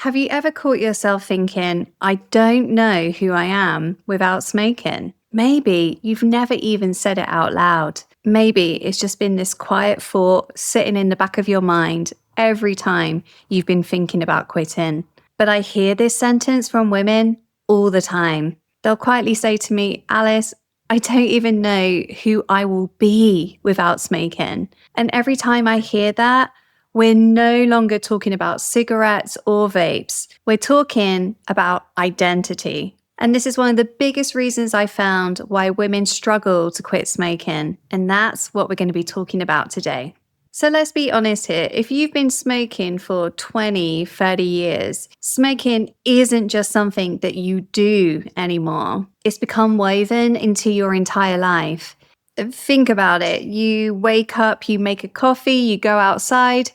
Have you ever caught yourself thinking, I don't know who I am without smoking? Maybe you've never even said it out loud. Maybe it's just been this quiet thought sitting in the back of your mind every time you've been thinking about quitting. But I hear this sentence from women all the time. They'll quietly say to me, Alice, I don't even know who I will be without smoking. And every time I hear that, we're no longer talking about cigarettes or vapes. We're talking about identity. And this is one of the biggest reasons I found why women struggle to quit smoking. And that's what we're going to be talking about today. So let's be honest here. If you've been smoking for 20, 30 years, smoking isn't just something that you do anymore. It's become woven into your entire life. Think about it. You wake up, you make a coffee, you go outside,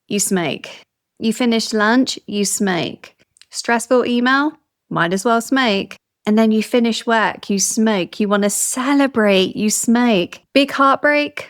you smoke. You finish lunch, you smoke. Stressful email? Might as well smoke. And then you finish work, you smoke. You want to celebrate, you smoke. Big heartbreak?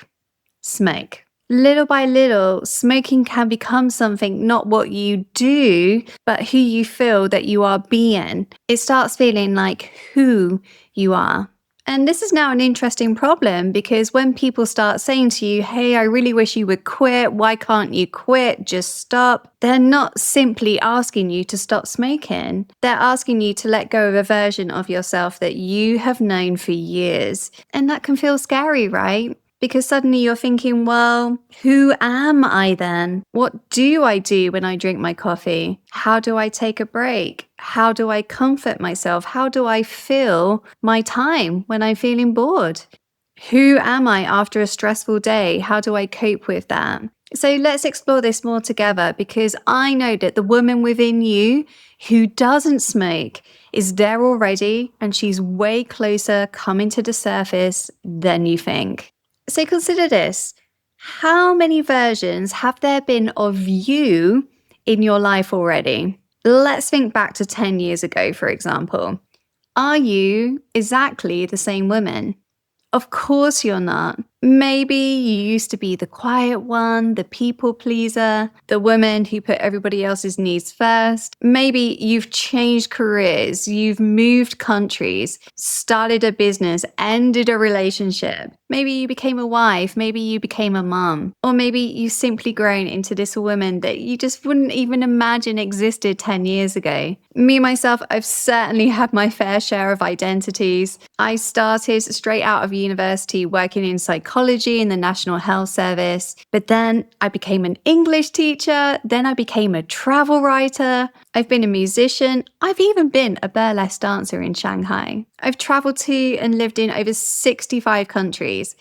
Smoke. Little by little, smoking can become something not what you do, but who you feel that you are being. It starts feeling like who you are. And this is now an interesting problem because when people start saying to you, hey, I really wish you would quit. Why can't you quit? Just stop. They're not simply asking you to stop smoking. They're asking you to let go of a version of yourself that you have known for years. And that can feel scary, right? Because suddenly you're thinking, well, who am I then? What do I do when I drink my coffee? How do I take a break? How do I comfort myself? How do I fill my time when I'm feeling bored? Who am I after a stressful day? How do I cope with that? So let's explore this more together because I know that the woman within you who doesn't smoke is there already and she's way closer coming to the surface than you think. So consider this. How many versions have there been of you in your life already? Let's think back to 10 years ago, for example. Are you exactly the same woman? Of course you're not. Maybe you used to be the quiet one, the people pleaser, the woman who put everybody else's needs first. Maybe you've changed careers, you've moved countries, started a business, ended a relationship. Maybe you became a wife, maybe you became a mom, or maybe you've simply grown into this woman that you just wouldn't even imagine existed 10 years ago. Me, myself, I've certainly had my fair share of identities. I started straight out of university working in psychology in the National Health Service, but then I became an English teacher, then I became a travel writer, I've been a musician, I've even been a burlesque dancer in Shanghai. I've traveled to and lived in over 65 countries.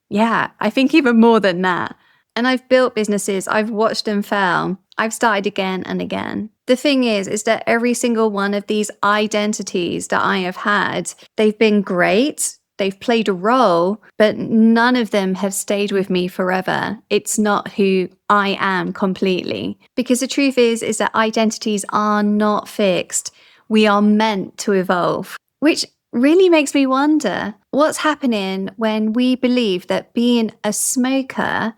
Yeah, I think even more than that. And I've built businesses, I've watched them fail, I've started again and again. The thing is that every single one of these identities that I have had, they've been great, they've played a role, but none of them have stayed with me forever. It's not who I am completely. Because the truth is that identities are not fixed. We are meant to evolve, which really makes me wonder what's happening when we believe that being a smoker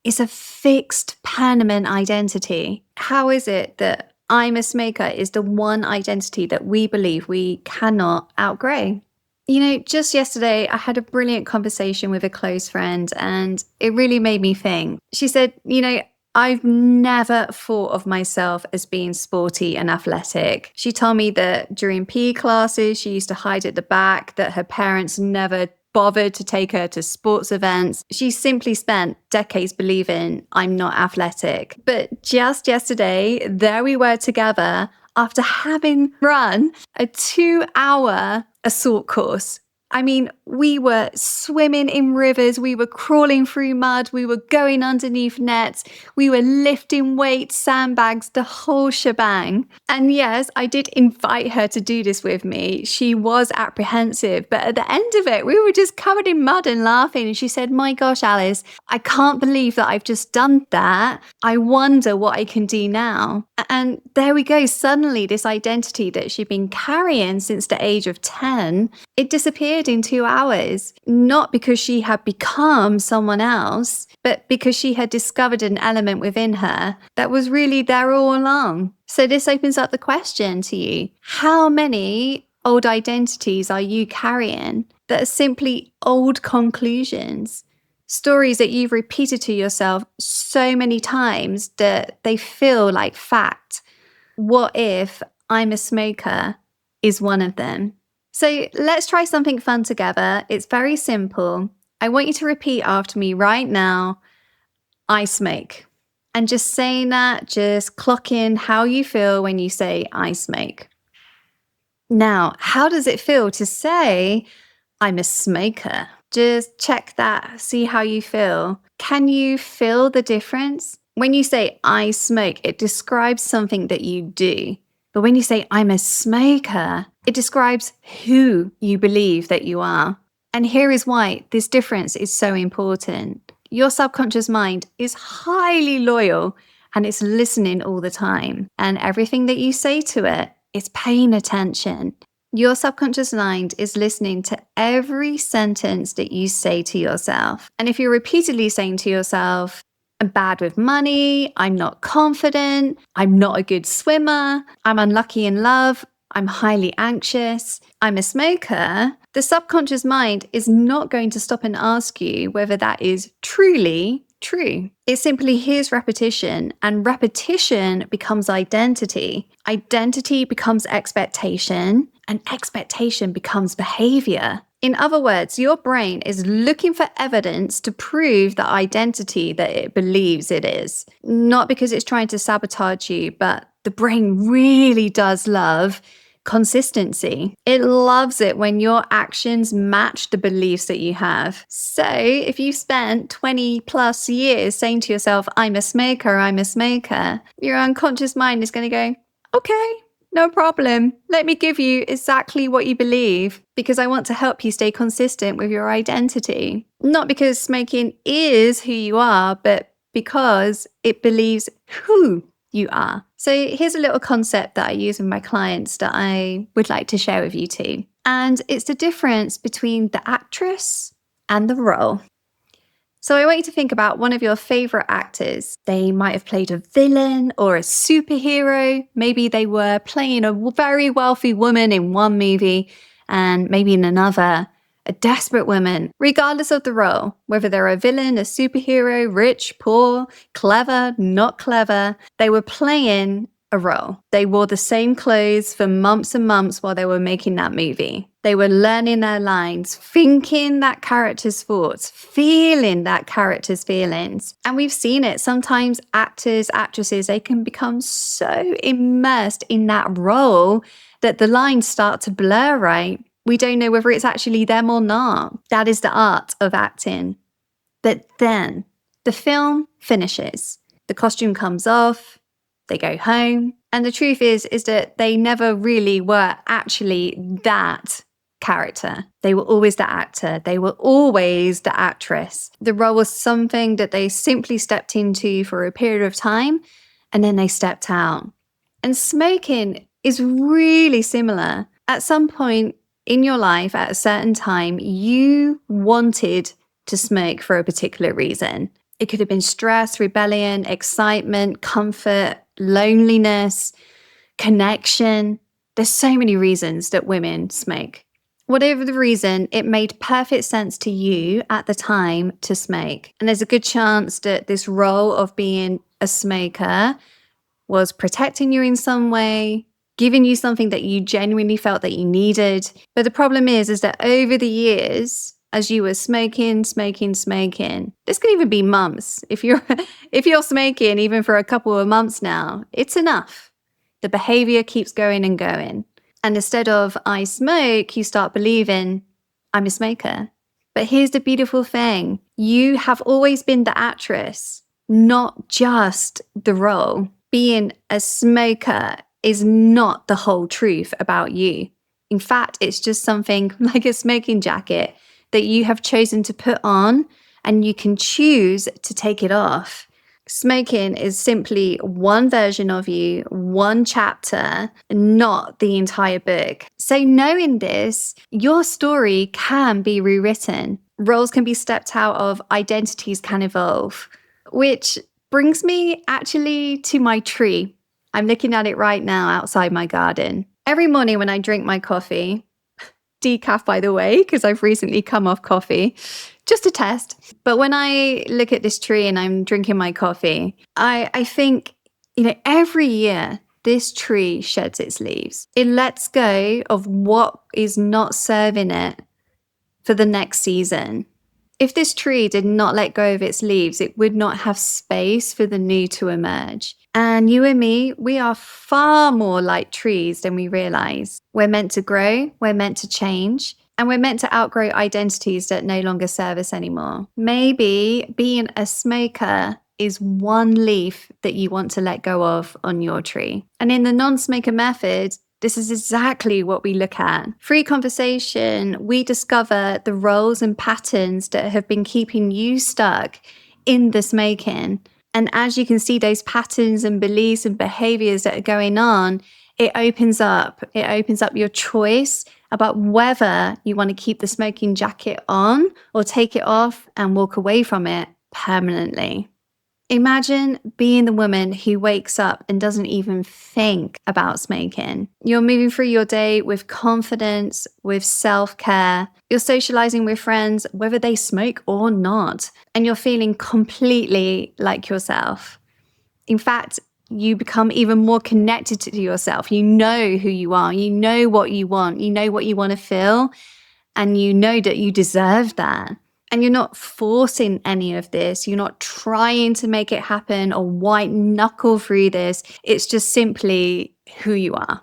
is a fixed, permanent identity. How is it that I'm a smoker is the one identity that we believe we cannot outgrow? You know, just yesterday, I had a brilliant conversation with a close friend, and it really made me think. She said, you know, I've never thought of myself as being sporty and athletic. She told me that during PE classes, she used to hide at the back, that her parents never bothered to take her to sports events. She simply spent decades believing I'm not athletic. But just yesterday, there we were together after having run a 2-hour assault course. I mean, we were swimming in rivers, we were crawling through mud, we were going underneath nets, we were lifting weights, sandbags, the whole shebang. And yes, I did invite her to do this with me. She was apprehensive, but at the end of it, we were just covered in mud and laughing. And she said, my gosh, Alice, I can't believe that I've just done that. I wonder what I can do now. And there we go. Suddenly, this identity that she'd been carrying since the age of 10, it disappeared in 2 hours. powers, not because she had become someone else, but because she had discovered an element within her that was really there all along. So this opens up the question to you. How many old identities are you carrying that are simply old conclusions? Stories that you've repeated to yourself so many times that they feel like fact. What if I'm a smoker is one of them? So let's try something fun together. It's very simple. I want you to repeat after me right now, I smoke. And just saying that, just clock in how you feel when you say I smoke. Now, how does it feel to say I'm a smoker? Just check that, see how you feel. Can you feel the difference? When you say I smoke, it describes something that you do. But when you say I'm a smoker, it describes who you believe that you are. And here is why this difference is so important. Your subconscious mind is highly loyal and it's listening all the time. And everything that you say to it is paying attention. Your subconscious mind is listening to every sentence that you say to yourself. And if you're repeatedly saying to yourself, I'm bad with money, I'm not confident, I'm not a good swimmer, I'm unlucky in love, I'm highly anxious, I'm a smoker, the subconscious mind is not going to stop and ask you whether that is truly true. It simply hears repetition, and repetition becomes identity. Identity becomes expectation, and expectation becomes behavior. In other words, your brain is looking for evidence to prove the identity that it believes it is. Not because it's trying to sabotage you, but the brain really does love consistency. It loves it when your actions match the beliefs that you have. So if you spent 20 plus years saying to yourself, I'm a smoker, your unconscious mind is going to go, okay, no problem. Let me give you exactly what you believe because I want to help you stay consistent with your identity. Not because smoking is who you are, but because it believes who you are. So here's a little concept that I use with my clients that I would like to share with you too. And it's the difference between the actress and the role. So I want you to think about one of your favorite actors. They might have played a villain or a superhero. Maybe they were playing a very wealthy woman in one movie and maybe in another, a desperate woman. Regardless of the role, whether they're a villain, a superhero, rich, poor, clever, not clever, they were playing a role. They wore the same clothes for months and months while they were making that movie. They were learning their lines, thinking that character's thoughts, feeling that character's feelings. And we've seen it. Sometimes actors, actresses, they can become so immersed in that role that the lines start to blur, right? We don't know whether it's actually them or not. That is the art of acting. But then the film finishes. The costume comes off. They go home. And the truth is that they never really were actually that character. They were always the actor. They were always the actress. The role was something that they simply stepped into for a period of time and then they stepped out. And smoking is really similar. At some point in your life, at a certain time, you wanted to smoke for a particular reason. It could have been stress, rebellion, excitement, comfort, loneliness, connection. There's so many reasons that women smoke. Whatever the reason, it made perfect sense to you at the time to smoke. And there's a good chance that this role of being a smoker was protecting you in some way, giving you something that you genuinely felt that you needed. But the problem is that over the years, as you were smoking, this could even be months. If you're smoking even for a couple of months now, it's enough. The behavior keeps going and going. And instead of I smoke, you start believing I'm a smoker. But here's the beautiful thing. You have always been the actress, not just the role. Being a smoker is not the whole truth about you. In fact, it's just something like a smoking jacket that you have chosen to put on, and you can choose to take it off. Smoking is simply one version of you, one chapter, not the entire book. So, knowing this, your story can be rewritten. Roles can be stepped out of, identities can evolve. Which brings me actually to my tree. I'm looking at it right now outside my garden. Every morning when I drink my coffee, decaf, by the way, because I've recently come off coffee, just a test. But when I look at this tree and I'm drinking my coffee, I think, every year this tree sheds its leaves. It lets go of what is not serving it for the next season. If this tree did not let go of its leaves, it would not have space for the new to emerge. And you and me, we are far more like trees than we realize. We're meant to grow, we're meant to change, and we're meant to outgrow identities that no longer serve us anymore. Maybe being a smoker is one leaf that you want to let go of on your tree. And in the non-smoker method, this is exactly what we look at. Through conversation, we discover the roles and patterns that have been keeping you stuck in the smoking. And as you can see, those patterns and beliefs and behaviors that are going on, it opens up your choice about whether you want to keep the smoking jacket on or take it off and walk away from it permanently. Imagine being the woman who wakes up and doesn't even think about smoking. You're moving through your day with confidence, with self-care. You're socializing with friends, whether they smoke or not, and you're feeling completely like yourself. In fact, you become even more connected to yourself. You know who you are. You know what you want. You know what you want to feel, and you know that you deserve that. And you're not forcing any of this. You're not trying to make it happen or white knuckle through this. It's just simply who you are.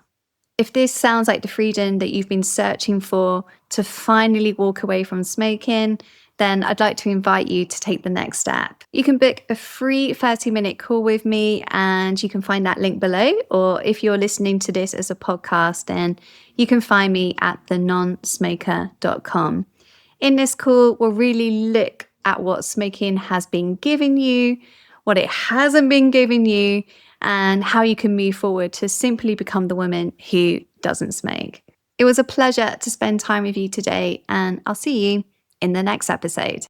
If this sounds like the freedom that you've been searching for to finally walk away from smoking, then I'd like to invite you to take the next step. You can book a free 30-minute call with me, and you can find that link below. Or if you're listening to this as a podcast, then you can find me at thenonsmoker.com. In this call, we'll really look at what smoking has been giving you, what it hasn't been giving you, and how you can move forward to simply become the woman who doesn't smoke. It was a pleasure to spend time with you today, and I'll see you in the next episode.